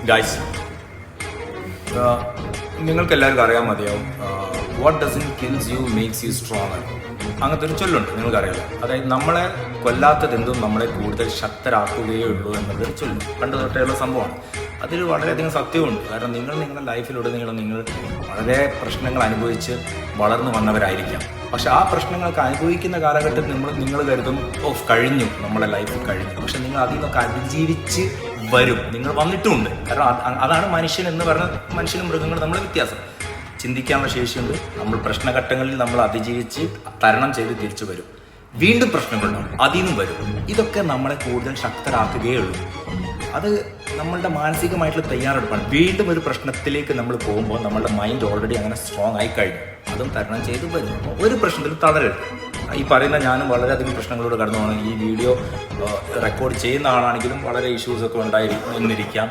Guys, നിങ്ങൾക്ക് എല്ലാവർക്കും അറിയാൻ മതിയാവും, what doesn't kills you makes you stronger. അങ്ങനത്തെ ഒരു ചൊല്ലുണ്ട്, നിങ്ങൾക്കറിയാലോ. അതായത് നമ്മളെ കൊല്ലാത്തതെന്തും നമ്മളെ കൂടുതൽ ശക്തരാക്കുകയേ ഉള്ളൂ എന്നുള്ളൊരു ചൊല്ലും പണ്ട് തൊട്ടേയുള്ള സംഭവമാണ്. അതിൽ വളരെയധികം സത്യമുണ്ട്. കാരണം നിങ്ങളുടെ ലൈഫിലൂടെ നിങ്ങൾ വളരെ പ്രശ്നങ്ങൾ അനുഭവിച്ച് വളർന്നു വന്നവരായിരിക്കാം. പക്ഷെ ആ പ്രശ്നങ്ങൾക്ക് അനുഭവിക്കുന്ന കാലഘട്ടത്തിൽ നിങ്ങൾ കരുതും കഴിഞ്ഞു, നമ്മളെ ലൈഫ് കഴിഞ്ഞു. പക്ഷെ നിങ്ങൾ അതിൽ നിന്നൊക്കെ അതിജീവിച്ച് വരും, നിങ്ങൾ വന്നിട്ടുമുണ്ട്. കാരണം അതാണ് മനുഷ്യൻ എന്ന് പറഞ്ഞാൽ, മനുഷ്യനും മൃഗങ്ങളും നമ്മളെ വ്യത്യാസം. ചിന്തിക്കാനുള്ള ശേഷിയുണ്ട്. നമ്മൾ പ്രശ്നഘട്ടങ്ങളിൽ നമ്മൾ അതിജീവിച്ച് തരണം ചെയ്ത് തിരിച്ചു വരും. വീണ്ടും പ്രശ്നങ്ങളുണ്ടാവും, അതിൽ നിന്നും വരും. ഇതൊക്കെ നമ്മളെ കൂടുതൽ ശക്തരാക്കുകയേ ഉള്ളൂ. അത് നമ്മളുടെ മാനസികമായിട്ടുള്ള തയ്യാറെടുപ്പാണ്. വീണ്ടും ഒരു പ്രശ്നത്തിലേക്ക് നമ്മൾ പോകുമ്പോൾ നമ്മളുടെ മൈൻഡ് ഓൾറെഡി അങ്ങനെ സ്ട്രോങ് ആയി കഴിഞ്ഞു. അതും തരണം ചെയ്ത് വരും. ഒരു പ്രശ്നത്തിൽ തളരരുത്. ഈ പറയുന്ന ഞാനും വളരെയധികം പ്രശ്നങ്ങളോട് കടന്നു പോകണം. ഈ വീഡിയോ റെക്കോർഡ് ചെയ്യുന്ന ആളാണെങ്കിലും വളരെ ഇഷ്യൂസൊക്കെ ഉണ്ടായിരിക്കും എന്നിരിക്കാം.